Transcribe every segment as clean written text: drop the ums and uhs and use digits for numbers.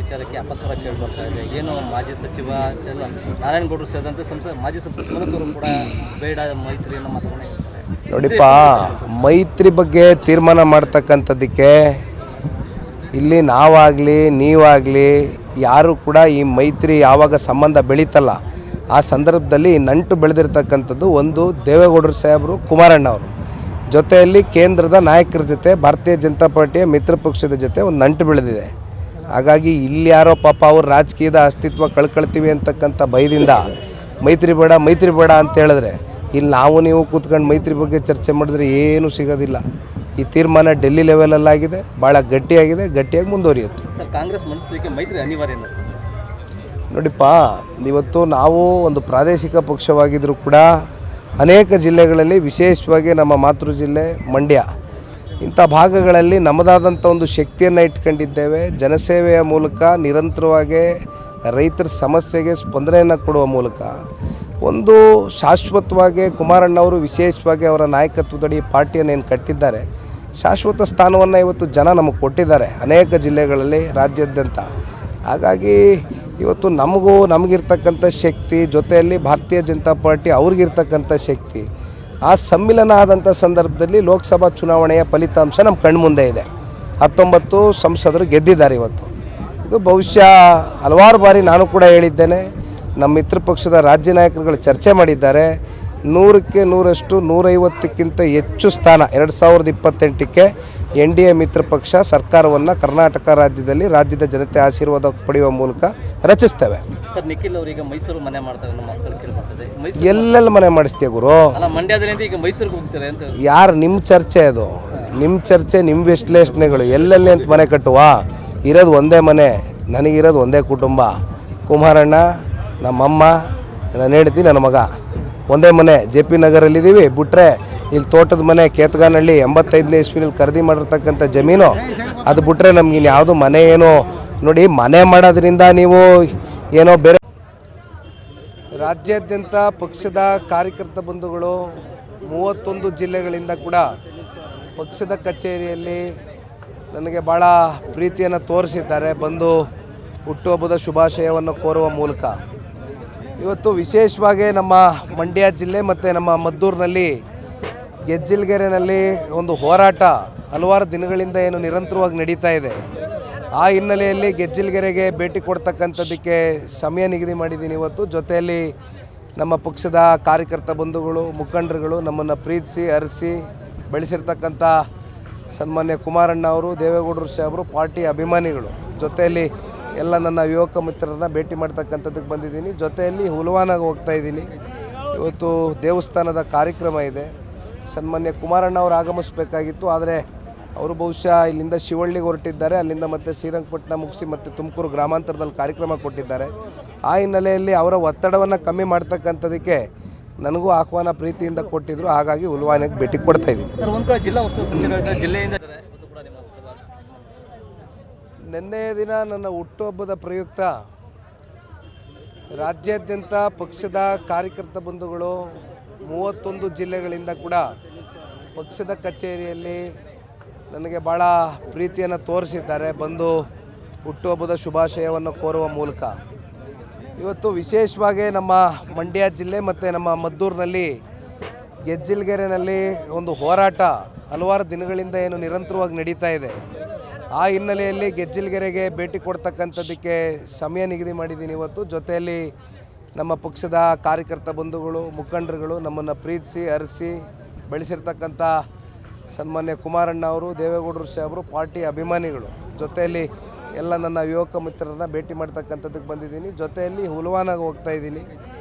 ವಿಚಾರಕ್ಕೆ ಅಪಸ್ವರ ಕೇಳಿಬರ್ತಾ ಇದೆ. ಏನು ಮಾಜಿ ಸಚಿವ ನಾರಾಯಣಗೌಡರು ಸೇರಿದಂತೆ ಮಾಜಿ ಸಂಸದ ಸುಮಲತವರು ಕೂಡ ಬೇಡ ಮೈತ್ರಿಯನ್ನು ಮಾತುಗಳನ್ನ ಹೇಳ್ತಾರೆ. ನೋಡಿಪ್ಪ, ಮೈತ್ರಿ ಬಗ್ಗೆ ತೀರ್ಮಾನ ಮಾಡ್ತಕ್ಕಂಥದ್ದಕ್ಕೆ ಇಲ್ಲಿ ನಾವಾಗಲಿ ನೀವಾಗಲಿ ಯಾರು ಕೂಡ ಈ ಮೈತ್ರಿ ಯಾವಾಗ ಸಂಬಂಧ ಬೆಳೀತಲ್ಲ ಆ ಸಂದರ್ಭದಲ್ಲಿ ನಂಟು ಬೆಳೆದಿರ್ತಕ್ಕಂಥದ್ದು ಒಂದು ದೇವೇಗೌಡರು ಸಾಹೇಬರು, ಕುಮಾರಣ್ಣ ಅವರು ಜೊತೆಯಲ್ಲಿ ಕೇಂದ್ರದ ನಾಯಕರ ಜೊತೆ ಭಾರತೀಯ ಜನತಾ ಪಾರ್ಟಿಯ ಮಿತ್ರ ಪಕ್ಷದ ಜೊತೆ ಒಂದು ನಂಟು ಬೆಳೆದಿದೆ. ಹಾಗಾಗಿ ಇಲ್ಲಿ ಯಾರೋ ಪಾಪ ಅವರು ರಾಜಕೀಯದ ಅಸ್ತಿತ್ವ ಕಳ್ಕೊಳ್ತೀವಿ ಅಂತಕ್ಕಂಥ ಭಯದಿಂದ ಮೈತ್ರಿ ಬೇಡ ಅಂತ ಹೇಳಿದ್ರೆ ಇಲ್ಲಿ ನಾವು ನೀವು ಕೂತ್ಕೊಂಡು ಮೈತ್ರಿ ಬಗ್ಗೆ ಚರ್ಚೆ ಮಾಡಿದ್ರೆ ಏನೂ ಸಿಗೋದಿಲ್ಲ. ಈ ತೀರ್ಮಾನ ಡೆಲ್ಲಿ ಲೆವೆಲಲ್ಲಾಗಿದೆ, ಭಾಳ ಗಟ್ಟಿಯಾಗಿ ಮುಂದುವರಿಯುತ್ತೆ. ಸರ್, ಕಾಂಗ್ರೆಸ್ ಮನಸ್ಸಲಿಕ್ಕೆ ಮೈತ್ರಿ ಅನಿವಾರ್ಯನ ಸರ್? ನೋಡಿಪ್ಪ, ಇವತ್ತು ನಾವು ಒಂದು ಪ್ರಾದೇಶಿಕ ಪಕ್ಷವಾಗಿದ್ದರೂ ಕೂಡ ಅನೇಕ ಜಿಲ್ಲೆಗಳಲ್ಲಿ, ವಿಶೇಷವಾಗಿ ನಮ್ಮ ಮಾತೃ ಜಿಲ್ಲೆ ಮಂಡ್ಯ ಇಂಥ ಭಾಗಗಳಲ್ಲಿ ನಮ್ಮದಾದಂಥ ಒಂದು ಶಕ್ತಿಯನ್ನು ಇಟ್ಕೊಂಡಿದ್ದೇವೆ. ಜನಸೇವೆಯ ಮೂಲಕ ನಿರಂತರವಾಗಿ ರೈತರ ಸಮಸ್ಯೆಗೆ ಸ್ಪಂದನೆಯನ್ನು ಕೊಡುವ ಮೂಲಕ ಒಂದು ಶಾಶ್ವತವಾಗಿ ಕುಮಾರಣ್ಣವರು ವಿಶೇಷವಾಗಿ ಅವರ ನಾಯಕತ್ವದಡಿ ಪಾರ್ಟಿಯನ್ನು ಏನು ಕಟ್ಟಿದ್ದಾರೆ, ಶಾಶ್ವತ ಸ್ಥಾನವನ್ನು ಇವತ್ತು ಜನ ನಮಗೆ ಕೊಟ್ಟಿದ್ದಾರೆ ಅನೇಕ ಜಿಲ್ಲೆಗಳಲ್ಲಿ, ರಾಜ್ಯಾದ್ಯಂತ. ಹಾಗಾಗಿ ಇವತ್ತು ನಮಗಿರ್ತಕ್ಕಂಥ ಶಕ್ತಿ ಜೊತೆಯಲ್ಲಿ ಭಾರತೀಯ ಜನತಾ ಪಾರ್ಟಿ ಅವ್ರಿಗಿರ್ತಕ್ಕಂಥ ಶಕ್ತಿ, ಆ ಸಮ್ಮಿಲನ ಆದಂಥ ಸಂದರ್ಭದಲ್ಲಿ ಲೋಕಸಭಾ ಚುನಾವಣೆಯ ಫಲಿತಾಂಶ ನಮ್ಮ ಕಣ್ಮುಂದೆ ಇದೆ. 19 ಸಂಸದರು ಗೆದ್ದಿದ್ದಾರೆ. ಇವತ್ತು ಇದು ಬಹುಶಃ ಹಲವಾರು ಬಾರಿ ನಾನು ಕೂಡ ಹೇಳಿದ್ದೇನೆ, ನಮ್ಮ ಮಿತ್ರ ಪಕ್ಷದ ರಾಜ್ಯ ನಾಯಕರುಗಳು ಚರ್ಚೆ ಮಾಡಿದ್ದಾರೆ. 100ಕ್ಕೆ 100ರಷ್ಟು 150ಕ್ಕಿಂತ ಹೆಚ್ಚು ಸ್ಥಾನ 2028ಕ್ಕೆ NDA ಮಿತ್ರ ಪಕ್ಷ ಸರ್ಕಾರವನ್ನು ಕರ್ನಾಟಕ ರಾಜ್ಯದಲ್ಲಿ ರಾಜ್ಯದ ಜನತೆ ಆಶೀರ್ವಾದ ಪಡೆಯುವ ಮೂಲಕ ರಚಿಸ್ತೇವೆ. ಸರ್, ನಿಖಿಲ್ ಅವರಿಗೆ ಮೈಸೂರು ಮನೆ ಮಾಡ್ತಾರೆ ನಮ್ಮ ಮಕ್ಕಳು ಕೇಳ್ಬರ್ತದೆ. ಎಲ್ಲೆಲ್ಲಿ ಮನೆ ಮಾಡಿಸ್ತೀಯ ಗುರು? ಅಲ್ಲ, ಮಂಡ್ಯದಲ್ಲಿ ಈಗ ಮೈಸೂರಿಗೆ ಹೋಗ್ತಾರೆ ಅಂತ. ಯಾರು ನಿಮ್ಮ ಚರ್ಚೆ ಅದು? ನಿಮ್ಮ ಚರ್ಚೆ, ನಿಮ್ಮ ವಿಶ್ಲೇಷಣೆಗಳು. ಎಲ್ಲೆಲ್ಲಿ ಅಂತ ಮನೆ ಕಟ್ಟುವ? ಇರೋದು ಒಂದೇ ಮನೆ, ನನಗಿರೋದು ಒಂದೇ ಕುಟುಂಬ. ಕುಮಾರಣ್ಣ, ನಮ್ಮಮ್ಮ, ನಾನು ಹೇಳ್ತೀನಿ, ನನ್ನ ಮಗ. ಒಂದೇ ಮನೆ JP ನಗರಲ್ಲಿದ್ದೀವಿ. ಬಿಟ್ಟರೆ ಇಲ್ಲಿ ತೋಟದ ಮನೆ ಕೇತಗಾನಹಳ್ಳಿ 85ನೇ ಇಸ್ವಿನಲ್ಲಿ ಖರೀದಿ ಮಾಡಿರ್ತಕ್ಕಂಥ ಜಮೀನು, ಅದು ಬಿಟ್ಟರೆ ನಮಗಿನ್ ಯಾವುದು ಮನೆ ಏನೋ. ನೋಡಿ, ಮನೆ ಮಾಡೋದ್ರಿಂದ ನೀವು ಏನೋ ಬೇರೆ. ರಾಜ್ಯಾದ್ಯಂತ ಪಕ್ಷದ ಕಾರ್ಯಕರ್ತ ಬಂಧುಗಳು 31 ಜಿಲ್ಲೆಗಳಿಂದ ಕೂಡ ಪಕ್ಷದ ಕಚೇರಿಯಲ್ಲಿ ನನಗೆ ಭಾಳ ಪ್ರೀತಿಯನ್ನು ತೋರಿಸಿದ್ದಾರೆ. ಬಂದು ಹುಟ್ಟುಹಬ್ಬದ ಶುಭಾಶಯವನ್ನು ಕೋರುವ ಮೂಲಕ ಇವತ್ತು ವಿಶೇಷವಾಗಿ ನಮ್ಮ ಮಂಡ್ಯ ಜಿಲ್ಲೆ ಮತ್ತು ನಮ್ಮ ಮದ್ದೂರಿನಲ್ಲಿ ಗೆಜ್ಜಿಲ್ಗೆರೆನಲ್ಲಿ ಒಂದು ಹೋರಾಟ ಹಲವಾರು ದಿನಗಳಿಂದ ಏನು ನಿರಂತರವಾಗಿ ನಡೀತಾ ಇದೆ. ಆ ಹಿನ್ನೆಲೆಯಲ್ಲಿ ಗೆಜ್ಜಿಲ್ಗೆರೆಗೆ ಭೇಟಿ ಕೊಡ್ತಕ್ಕಂಥದ್ದಕ್ಕೆ ಸಮಯ ನಿಗದಿ ಮಾಡಿದ್ದೀನಿ ಇವತ್ತು. ಜೊತೆಯಲ್ಲಿ ನಮ್ಮ ಪಕ್ಷದ ಕಾರ್ಯಕರ್ತ ಬಂಧುಗಳು, ಮುಖಂಡರುಗಳು, ನಮ್ಮನ್ನು ಪ್ರೀತಿಸಿ ಹರಿಸಿ ಬೆಳೆಸಿರ್ತಕ್ಕಂಥ ಸನ್ಮಾನ್ಯ ಕುಮಾರಣ್ಣ ಅವರು, ದೇವೇಗೌಡರು ಸಾಹೇಬರು, ಪಾರ್ಟಿ ಅಭಿಮಾನಿಗಳು, ಜೊತೆಯಲ್ಲಿ ಎಲ್ಲ ನನ್ನ ಯುವಕ ಮಿತ್ರರನ್ನ ಭೇಟಿ ಮಾಡ್ತಕ್ಕಂಥದ್ದಕ್ಕೆ ಬಂದಿದ್ದೀನಿ. ಜೊತೆಯಲ್ಲಿ ಹುಲ್ವಾನಾಗ ಹೋಗ್ತಾಯಿದ್ದೀನಿ. ಇವತ್ತು ದೇವಸ್ಥಾನದ ಕಾರ್ಯಕ್ರಮ ಇದೆ. ಸನ್ಮಾನ್ಯ ಕುಮಾರಣ್ಣ ಅವರು ಆಗಮಿಸಬೇಕಾಗಿತ್ತು, ಆದರೆ ಅವರು ಬಹುಶಃ ಇಲ್ಲಿಂದ ಶಿವಳ್ಳಿಗೆ ಹೊರಟಿದ್ದಾರೆ. ಅಲ್ಲಿಂದ ಮತ್ತೆ ಶ್ರೀರಂಗಪಟ್ಟಣ ಮುಗಿಸಿ ಮತ್ತೆ ತುಮಕೂರು ಗ್ರಾಮಾಂತರದಲ್ಲಿ ಕಾರ್ಯಕ್ರಮ ಕೊಟ್ಟಿದ್ದಾರೆ. ಆ ಹಿನ್ನೆಲೆಯಲ್ಲಿ ಅವರ ಒತ್ತಡವನ್ನು ಕಮ್ಮಿ ಮಾಡ್ತಕ್ಕಂಥದ್ದಕ್ಕೆ ನನಗೂ ಆಹ್ವಾನ ಪ್ರೀತಿಯಿಂದ ಕೊಟ್ಟಿದ್ದರು. ಹಾಗಾಗಿ ಹುಲ್ವಾನಿಗೆ ಭೇಟಿ ಕೊಡ್ತಾ ಇದ್ದೀನಿ. ಸರ್, ಒಂದು ಕಡೆ ಜಿಲ್ಲಾ ಉಸ್ತುವಾರಿ ಸಚಿವರಾದ ಜಿಲ್ಲೆಯಿಂದ ನಿನ್ನೆ ದಿನ ನನ್ನ ಹುಟ್ಟುಹಬ್ಬದ ಪ್ರಯುಕ್ತ ರಾಜ್ಯಾದ್ಯಂತ ಪಕ್ಷದ ಕಾರ್ಯಕರ್ತ ಬಂಧುಗಳು 31 ಜಿಲ್ಲೆಗಳಿಂದ ಕೂಡ ಪಕ್ಷದ ಕಚೇರಿಯಲ್ಲಿ ನನಗೆ ಭಾಳ ಪ್ರೀತಿಯನ್ನು ತೋರಿಸಿದ್ದಾರೆ. ಬಂದು ಹುಟ್ಟುಹಬ್ಬದ ಶುಭಾಶಯವನ್ನು ಕೋರುವ ಮೂಲಕ ಇವತ್ತು ವಿಶೇಷವಾಗಿ ನಮ್ಮ ಮಂಡ್ಯ ಜಿಲ್ಲೆ ಮತ್ತು ನಮ್ಮ ಮದ್ದೂರಿನಲ್ಲಿ ಗೆಜ್ಜಿಲ್ಗೆರೆನಲ್ಲಿ ಒಂದು ಹೋರಾಟ ಹಲವಾರು ದಿನಗಳಿಂದ ಏನು ನಿರಂತರವಾಗಿ ನಡೀತಾ ಇದೆ. ಆ ಹಿನ್ನೆಲೆಯಲ್ಲಿ ಗೆಜ್ಜಿಲ್ಗೆರೆಗೆ ಭೇಟಿ ಕೊಡ್ತಕ್ಕಂಥದ್ದಕ್ಕೆ ಸಮಯ ನಿಗದಿ ಮಾಡಿದ್ದೀನಿ ಇವತ್ತು. ಜೊತೆಯಲ್ಲಿ ನಮ್ಮ ಪಕ್ಷದ ಕಾರ್ಯಕರ್ತ ಬಂಧುಗಳು, ಮುಖಂಡರುಗಳು, ನಮ್ಮನ್ನು ಪ್ರೀತಿಸಿ ಹರಿಸಿ ಬೆಳೆಸಿರ್ತಕ್ಕಂಥ ಸನ್ಮಾನ್ಯ ಕುಮಾರಣ್ಣ ಅವರು, ದೇವೇಗೌಡರು ಸಾಹೇಬರು, ಪಾರ್ಟಿ ಅಭಿಮಾನಿಗಳು, ಜೊತೆಯಲ್ಲಿ ಎಲ್ಲ ನನ್ನ ಯುವಕ ಮಿತ್ರರನ್ನ ಭೇಟಿ ಮಾಡ್ತಕ್ಕಂಥದ್ದಕ್ಕೆ ಬಂದಿದ್ದೀನಿ. ಜೊತೆಯಲ್ಲಿ ಹುಲ್ವಾನಾಗ ಹೋಗ್ತಾಯಿದ್ದೀನಿ.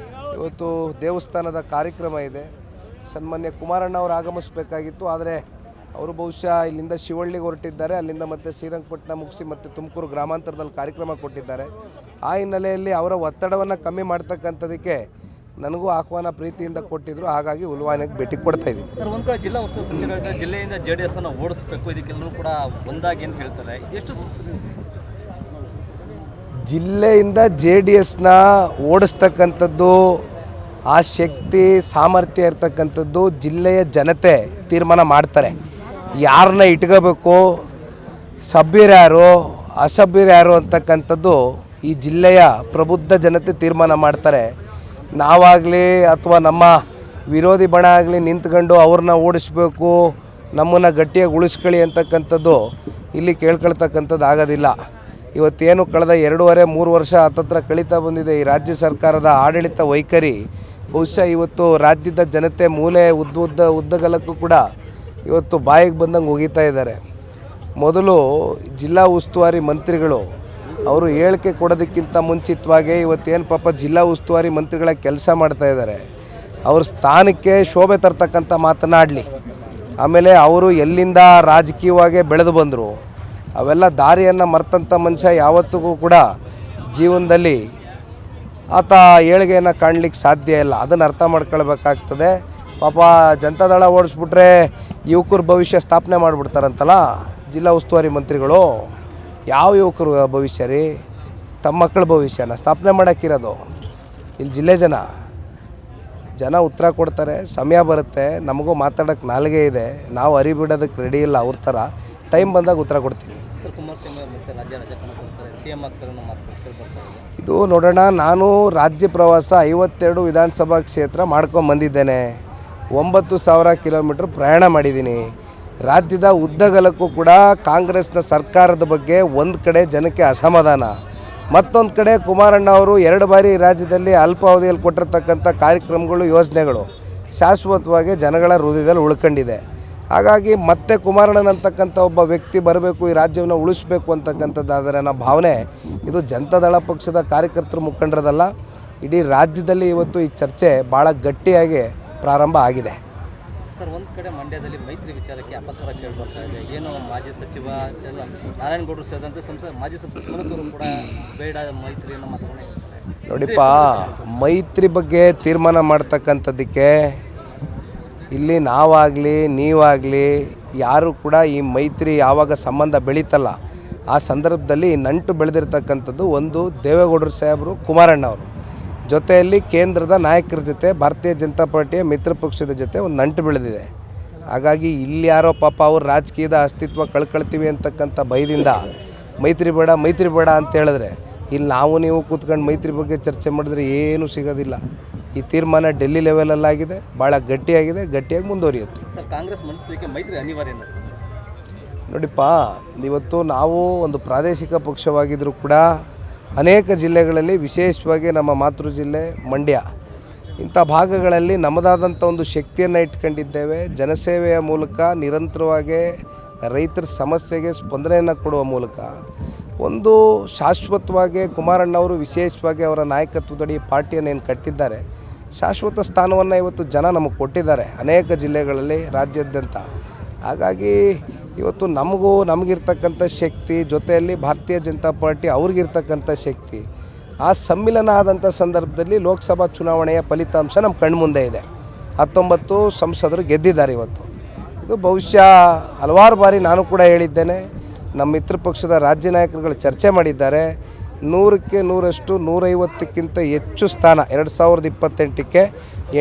ಇವತ್ತು ದೇವಸ್ಥಾನದ ಕಾರ್ಯಕ್ರಮ ಇದೆ. ಸನ್ಮಾನ್ಯ ಕುಮಾರಣ್ಣ ಅವರು ಆಗಮಿಸಬೇಕಾಗಿತ್ತು, ಆದರೆ ಅವರು ಬಹುಶಃ ಇಲ್ಲಿಂದ ಶಿವಳ್ಳಿಗೆ ಹೊರಟಿದ್ದಾರೆ. ಅಲ್ಲಿಂದ ಮತ್ತೆ ಶ್ರೀರಂಗಪಟ್ಟಣ ಮುಗಿಸಿ ಮತ್ತೆ ತುಮಕೂರು ಗ್ರಾಮಾಂತರದಲ್ಲಿ ಕಾರ್ಯಕ್ರಮ ಕೊಟ್ಟಿದ್ದಾರೆ. ಆ ಹಿನ್ನೆಲೆಯಲ್ಲಿ ಅವರ ಒತ್ತಡವನ್ನು ಕಮ್ಮಿ ಮಾಡ್ತಕ್ಕಂಥದ್ದಕ್ಕೆ ನನಗೂ ಆಹ್ವಾನ ಪ್ರೀತಿಯಿಂದ ಕೊಟ್ಟಿದ್ದರು. ಹಾಗಾಗಿ ಹುಲ್ವಾನಿಗೆ ಭೇಟಿ ಕೊಡ್ತಾ ಇದ್ದೀನಿ. ಸರ್, ಒಂದು ಕಡೆ ಜಿಲ್ಲಾ ಉಸ್ತುವಾರಿ ಸಚಿವರಾದ ಜಿಲ್ಲೆಯಿಂದ JDS ಅನ್ನು ಓಡಿಸಬೇಕು, ಇದಕ್ಕೆಲ್ಲರೂ ಕೂಡ ಒಂದಾಗಿ ಅಂತ ಹೇಳ್ತಾರೆ. ಎಷ್ಟು ಜಿಲ್ಲೆಯಿಂದ JDSನ ಓಡಿಸ್ತಕ್ಕಂಥದ್ದು, ಆ ಶಕ್ತಿ ಸಾಮರ್ಥ್ಯ ಇರ್ತಕ್ಕಂಥದ್ದು ಜಿಲ್ಲೆಯ ಜನತೆ ತೀರ್ಮಾನ ಮಾಡ್ತಾರೆ. ಯಾರನ್ನ ಇಟ್ಕೋಬೇಕು, ಸಭ್ಯರ್ಯಾರು, ಅಸಭ್ಯರು ಯಾರು ಅಂತಕ್ಕಂಥದ್ದು ಈ ಜಿಲ್ಲೆಯ ಪ್ರಬುದ್ಧ ಜನತೆ ತೀರ್ಮಾನ ಮಾಡ್ತಾರೆ. ನಾವಾಗಲಿ ಅಥವಾ ನಮ್ಮ ವಿರೋಧಿ ಬಣ ಆಗಲಿ ನಿಂತ್ಕೊಂಡು ಅವ್ರನ್ನ ಓಡಿಸ್ಬೇಕು, ನಮ್ಮನ್ನು ಗಟ್ಟಿಯಾಗಿ ಉಳಿಸ್ಕೊಳ್ಳಿ ಅಂತಕ್ಕಂಥದ್ದು ಇಲ್ಲಿ ಕೇಳ್ಕೊಳ್ತಕ್ಕಂಥದ್ದು ಆಗೋದಿಲ್ಲ. ಇವತ್ತೇನು ಕಳೆದ 2.5-3 ವರ್ಷ ಹತ್ತತ್ರ ಕಳೀತಾ ಬಂದಿದೆ ಈ ರಾಜ್ಯ ಸರ್ಕಾರದ ಆಡಳಿತ ವೈಖರಿ, ಬಹುಶಃ ಇವತ್ತು ರಾಜ್ಯದ ಜನತೆ ಮೂಲೆ ಉದ್ದಗಲಕ್ಕೂ ಕೂಡ ಇವತ್ತು ಬಾಯಿಗೆ ಬಂದಂಗೆ ಹೋಗಿತಾ ಇದ್ದಾರೆ. ಮೊದಲು ಜಿಲ್ಲಾ ಉಸ್ತುವಾರಿ ಮಂತ್ರಿಗಳು ಅವರು ಹೇಳಿಕೆ ಕೊಡೋದಕ್ಕಿಂತ ಮುಂಚಿತವಾಗಿ ಇವತ್ತೇನು ಪಾಪ ಜಿಲ್ಲಾ ಉಸ್ತುವಾರಿ ಮಂತ್ರಿಗಳ ಕೆಲಸ ಮಾಡ್ತಾಯಿದ್ದಾರೆ, ಅವ್ರ ಸ್ಥಾನಕ್ಕೆ ಶೋಭೆ ತರ್ತಕ್ಕಂಥ ಮಾತನಾಡಲಿ. ಆಮೇಲೆ ಅವರು ಎಲ್ಲಿಂದ ರಾಜಕೀಯವಾಗಿ ಬೆಳೆದು ಬಂದರು, ಅವೆಲ್ಲ ದಾರಿಯನ್ನು ಮರ್ತಂಥ ಮನುಷ್ಯ ಯಾವತ್ತಿಗೂ ಕೂಡ ಜೀವನದಲ್ಲಿ ಆತ ಏಳಿಗೆಯನ್ನು ಕಾಣಲಿಕ್ಕೆ ಸಾಧ್ಯ ಇಲ್ಲ. ಅದನ್ನು ಅರ್ಥ ಮಾಡ್ಕೊಳ್ಬೇಕಾಗ್ತದೆ. ಪಾಪ ಜನತಾದಳ ಓಡಿಸ್ಬಿಟ್ರೆ ಯುವಕರ ಭವಿಷ್ಯ ಸ್ಥಾಪನೆ ಮಾಡಿಬಿಡ್ತಾರಂತಲ್ಲ ಜಿಲ್ಲಾ ಉಸ್ತುವಾರಿ ಮಂತ್ರಿಗಳು. ಯಾವ ಯುವಕರು ಭವಿಷ್ಯ ರೀ? ತಮ್ಮ ಮಕ್ಕಳ ಭವಿಷ್ಯನ ಸ್ಥಾಪನೆ ಮಾಡೋಕ್ಕಿರೋದು. ಇಲ್ಲಿ ಜಿಲ್ಲೆ ಜನ ಉತ್ತರ ಕೊಡ್ತಾರೆ, ಸಮಯ ಬರುತ್ತೆ. ನಮಗೂ ಮಾತಾಡೋಕ್ಕೆ ನಾಲಿಗೆ ಇದೆ, ನಾವು ಅರಿಬಿಡೋದಕ್ಕೆ ರೆಡಿ ಇಲ್ಲ. ಅವ್ರ ಥರ ಟೈಮ್ ಬಂದಾಗ ಉತ್ತರ ಕೊಡ್ತೀನಿ. ಸರ್, ಕುಮಾರಸ್ವಾಮಿ ಮತ್ತೆ ಸಿಎಂ ಆಗ್ತಾರೆ ಇದು ನೋಡೋಣ. ನಾನು ರಾಜ್ಯ ಪ್ರವಾಸ 52 ವಿಧಾನಸಭಾ ಕ್ಷೇತ್ರ ಮಾಡ್ಕೊಂಬಂದಿದ್ದೇನೆ. 9,000 ಕಿಲೋಮೀಟ್ರ್ ಪ್ರಯಾಣ ಮಾಡಿದ್ದೀನಿ. ರಾಜ್ಯದ ಉದ್ದಗಲಕ್ಕೂ ಕೂಡ ಕಾಂಗ್ರೆಸ್ನ ಸರ್ಕಾರದ ಬಗ್ಗೆ ಒಂದು ಕಡೆ ಜನಕ್ಕೆ ಅಸಮಾಧಾನ, ಮತ್ತೊಂದು ಕಡೆ ಕುಮಾರಣ್ಣ ಅವರು 2 ಬಾರಿ ರಾಜ್ಯದಲ್ಲಿ ಅಲ್ಪಾವಧಿಯಲ್ಲಿ ಕೊಟ್ಟಿರ್ತಕ್ಕಂಥ ಕಾರ್ಯಕ್ರಮಗಳು, ಯೋಜನೆಗಳು ಶಾಶ್ವತವಾಗಿ ಜನಗಳ ಹೃದಯದಲ್ಲಿ ಉಳ್ಕೊಂಡಿದೆ. ಹಾಗಾಗಿ ಮತ್ತೆ ಕುಮಾರಣ್ಣನಂತಕ್ಕಂಥ ಒಬ್ಬ ವ್ಯಕ್ತಿ ಬರಬೇಕು, ಈ ರಾಜ್ಯವನ್ನು ಉಳಿಸಬೇಕು ಅಂತಕ್ಕಂಥದ್ದಾದರೆ ಅನ್ನೋ ಭಾವನೆ ಇದು ಜನತಾದಳ ಪಕ್ಷದ ಕಾರ್ಯಕರ್ತರು, ಮುಖಂಡರದಲ್ಲ, ಇಡೀ ರಾಜ್ಯದಲ್ಲಿ ಇವತ್ತು ಈ ಚರ್ಚೆ ಭಾಳ ಗಟ್ಟಿಯಾಗಿ ಪ್ರಾರಂಭ ಆಗಿದೆ. ಸರ್, ಒಂದು ಕಡೆ ಮಂಡ್ಯದಲ್ಲಿ ಮೈತ್ರಿ ವಿಚಾರಕ್ಕೆ ಅಪಸ್ವರ ಕೇಳಿಬರ್ತಾ ಇದೆ. ಏನು ಮಾಜಿ ಸಚಿವ ನಾರಾಯಣಗೌಡರು ಸೇರಿದಂತೆ ಮಾಜಿ ಸಂಸದ ಸುಮಲತವರು ಕೂಡ ಬೇಡ ಮೈತ್ರಿ ಅನ್ನೋ ಮಾತನ್ನು ಹೇಳ್ತಾರೆ. ನೋಡಿಪ್ಪ, ಮೈತ್ರಿ ಬಗ್ಗೆ ತೀರ್ಮಾನ ಮಾಡ್ತಕ್ಕಂಥದ್ದಕ್ಕೆ ಇಲ್ಲಿ ನಾವಾಗಲಿ ನೀವಾಗಲಿ ಯಾರು ಕೂಡ ಈ ಮೈತ್ರಿ ಯಾವಾಗ ಸಂಬಂಧ ಬೆಳೀತಲ್ಲ ಆ ಸಂದರ್ಭದಲ್ಲಿ ನಂಟು ಬೆಳೆದಿರ್ತಕ್ಕಂಥದ್ದು ಒಂದು ದೇವೇಗೌಡರು ಸಾಹೇಬರು, ಕುಮಾರಣ್ಣ ಅವರು ಜೊತೆಯಲ್ಲಿ ಕೇಂದ್ರದ ನಾಯಕರ ಜೊತೆ ಭಾರತೀಯ ಜನತಾ ಪಾರ್ಟಿಯ ಮಿತ್ರ ಪಕ್ಷದ ಜೊತೆ ಒಂದು ನಂಟು ಬೆಳೆದಿದೆ. ಹಾಗಾಗಿ ಇಲ್ಲಿ ಯಾರೋ ಪಾಪ ಅವ್ರು ರಾಜಕೀಯದ ಅಸ್ತಿತ್ವ ಕಳ್ಕೊಳ್ತೀವಿ ಅಂತಕ್ಕಂಥ ಭಯದಿಂದ ಮೈತ್ರಿ ಬೇಡ ಅಂತ ಹೇಳಿದ್ರೆ, ಇಲ್ಲಿ ನಾವು ನೀವು ಕೂತ್ಕೊಂಡು ಮೈತ್ರಿ ಬಗ್ಗೆ ಚರ್ಚೆ ಮಾಡಿದ್ರೆ ಏನೂ ಸಿಗೋದಿಲ್ಲ. ಈ ತೀರ್ಮಾನ ಡೆಲ್ಲಿ ಲೆವೆಲಲ್ಲಾಗಿದೆ, ಭಾಳ ಗಟ್ಟಿಯಾಗಿ ಮುಂದುವರಿಯುತ್ತೆ. ಸರ್, ಕಾಂಗ್ರೆಸ್ ಮನಸ್ಸಲಿಕ್ಕೆ ಮೈತ್ರಿ ಅನಿವಾರ್ಯನ ಸರ್? ನೋಡಿಪ್ಪ, ಇವತ್ತು ನಾವು ಒಂದು ಪ್ರಾದೇಶಿಕ ಪಕ್ಷವಾಗಿದ್ದರೂ ಕೂಡ ಅನೇಕ ಜಿಲ್ಲೆಗಳಲ್ಲಿ, ವಿಶೇಷವಾಗಿ ನಮ್ಮ ಮಾತೃ ಜಿಲ್ಲೆ ಮಂಡ್ಯ, ಇಂಥ ಭಾಗಗಳಲ್ಲಿ ನಮ್ಮದಾದಂಥ ಒಂದು ಶಕ್ತಿಯನ್ನು ಇಟ್ಕೊಂಡಿದ್ದೇವೆ. ಜನಸೇವೆಯ ಮೂಲಕ ನಿರಂತರವಾಗಿ ರೈತರ ಸಮಸ್ಯೆಗೆ ಸ್ಪಂದನೆಯನ್ನು ಕೊಡುವ ಮೂಲಕ ಒಂದು ಶಾಶ್ವತವಾಗಿ ಕುಮಾರಣ್ಣವರು ವಿಶೇಷವಾಗಿ ಅವರ ನಾಯಕತ್ವದಡಿ ಪಾರ್ಟಿಯನ್ನು ಏನು ಕಟ್ಟಿದ್ದಾರೆ, ಶಾಶ್ವತ ಸ್ಥಾನವನ್ನು ಇವತ್ತು ಜನ ನಮಗೆ ಕೊಟ್ಟಿದ್ದಾರೆ ಅನೇಕ ಜಿಲ್ಲೆಗಳಲ್ಲಿ, ರಾಜ್ಯಾದ್ಯಂತ. ಹಾಗಾಗಿ ಇವತ್ತು ನಮಗಿರ್ತಕ್ಕಂಥ ಶಕ್ತಿ ಜೊತೆಯಲ್ಲಿ ಭಾರತೀಯ ಜನತಾ ಪಾರ್ಟಿ ಅವ್ರಿಗಿರ್ತಕ್ಕಂಥ ಶಕ್ತಿ, ಆ ಸಮ್ಮಿಲನ ಆದಂಥ ಸಂದರ್ಭದಲ್ಲಿ ಲೋಕಸಭಾ ಚುನಾವಣೆಯ ಫಲಿತಾಂಶ ನಮ್ಮ ಕಣ್ಮುಂದೆ ಇದೆ. 19 ಸಂಸದರು ಗೆದ್ದಿದ್ದಾರೆ ಇವತ್ತು. ಇದು ಬಹುಶಃ ಹಲವಾರು ಬಾರಿ ನಾನು ಕೂಡ ಹೇಳಿದ್ದೇನೆ, ನಮ್ಮ ಮಿತ್ರ ಪಕ್ಷದ ರಾಜ್ಯ ನಾಯಕರುಗಳು ಚರ್ಚೆ ಮಾಡಿದ್ದಾರೆ. 100ಕ್ಕೆ 100ರಷ್ಟು 150ಕ್ಕಿಂತ ಹೆಚ್ಚು ಸ್ಥಾನ 2028ಕ್ಕೆ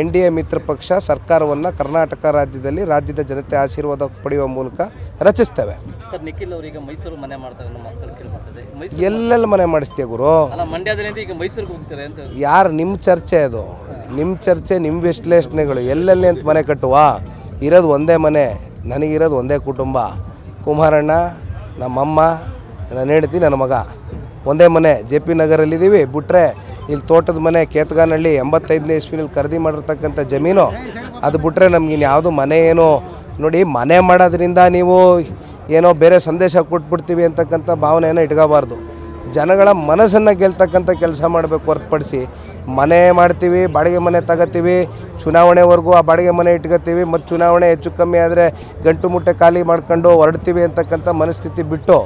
NDA ಮಿತ್ರ ಪಕ್ಷ ಸರ್ಕಾರವನ್ನು ಕರ್ನಾಟಕ ರಾಜ್ಯದಲ್ಲಿ ರಾಜ್ಯದ ಜನತೆ ಆಶೀರ್ವಾದ ಪಡೆಯುವ ಮೂಲಕ ರಚಿಸ್ತೇವೆ. ಸರ್, ನಿಖಿಲ್ ಅವರಿಗೆ ಮೈಸೂರು ಮನೆ ಮಾಡ್ತಾರೆ ಅನ್ನೋ ಮಾತುಗಳು ಕೇಳಿಬರ್ತದೆ. ಎಲ್ಲೆಲ್ಲಿ ಮನೆ ಮಾಡಿಸ್ತೀಯ ಗುರು? ಅಲ್ಲ, ಮಂಡ್ಯದಲ್ಲಿ ಈಗ ಮೈಸೂರಿಗೆ ಹೋಗ್ತಾರೆ ಅಂತ. ಯಾರು ನಿಮ್ಮ ಚರ್ಚೆ ಅದು? ನಿಮ್ಮ ಚರ್ಚೆ, ನಿಮ್ಮ ವಿಶ್ಲೇಷಣೆಗಳು. ಎಲ್ಲೆಲ್ಲಿ ಅಂತ ಮನೆ ಕಟ್ಟುವ? ಇರೋದು ಒಂದೇ ಮನೆ, ನನಗಿರೋದು ಒಂದೇ ಕುಟುಂಬ. ಕುಮಾರಣ್ಣ, ನಮ್ಮಮ್ಮ, ನನ್ನ ಹೆಂಡತಿ, ನನ್ನ ಮಗ, ಒಂದೇ ಮನೆ. JP ನಗರಲ್ಲಿದ್ದೀವಿ. ಬಿಟ್ಟರೆ ಇಲ್ಲಿ ತೋಟದ ಮನೆ ಕೇತಗಾನಹಳ್ಳಿ 85ನೇ ಇಸ್ವಿನಲ್ಲಿ ಖರೀದಿ ಮಾಡಿರ್ತಕ್ಕಂಥ ಜಮೀನು, ಅದು ಬಿಟ್ಟರೆ ನಮಗಿನ್ನು ಯಾವುದು ಮನೆ ಏನೋ. ನೋಡಿ, ಮನೆ ಮಾಡೋದ್ರಿಂದ ನೀವು ಏನೋ ಬೇರೆ ಸಂದೇಶ ಕೊಟ್ಬಿಡ್ತೀವಿ ಅಂತಕ್ಕಂಥ ಭಾವನೆಯನ್ನು ಇಟ್ಕೋಬಾರ್ದು. ಜನಗಳ ಮನಸ್ಸನ್ನು ಗೆಲ್ತಕ್ಕಂಥ ಕೆಲಸ ಮಾಡಬೇಕು ಹೊರತುಪಡಿಸಿ ಮನೆ ಮಾಡ್ತೀವಿ, ಬಾಡಿಗೆ ಮನೆ ತಗೋತೀವಿ, ಚುನಾವಣೆವರೆಗೂ ಆ ಬಾಡಿಗೆ ಮನೆ ಇಟ್ಕೋತೀವಿ, ಮತ್ತು ಚುನಾವಣೆ ಹೆಚ್ಚು ಕಮ್ಮಿ ಆದರೆ ಗಂಟು ಮುಟ್ಟೆ ಖಾಲಿ ಮಾಡ್ಕೊಂಡು ಹೊರಡ್ತೀವಿ ಅಂತಕ್ಕಂಥ ಮನಸ್ಥಿತಿ ಬಿಟ್ಟು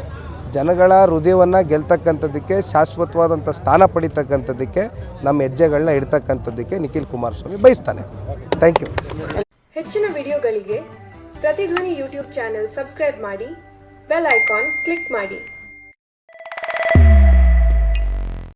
ಜನಗಳ ಹೃದಯವನ್ನು ಗೆಲ್ತಕ್ಕಂಥದ್ದಕ್ಕೆ, ಶಾಶ್ವತವಾದಂಥ ಸ್ಥಾನ ಪಡಿತಕ್ಕಂಥದ್ದಕ್ಕೆ, ನಮ್ಮ ಹೆಜ್ಜೆಗಳನ್ನ ಇಡ್ತಕ್ಕಂಥದ್ದಕ್ಕೆ ನಿಖಿಲ್ ಕುಮಾರಸ್ವಾಮಿ ಬಯಸ್ತಾನೆ. Thank you. ಹೆಚ್ಚಿನ ವಿಡಿಯೋಗಳಿಗೆ ಪ್ರತಿಧ್ವನಿ ಯೂಟ್ಯೂಬ್ ಚಾನೆಲ್ ಸಬ್ಸ್ಕ್ರೈಬ್ ಮಾಡಿ, ಬೆಲ್ ಐಕಾನ್ ಕ್ಲಿಕ್ ಮಾಡಿ.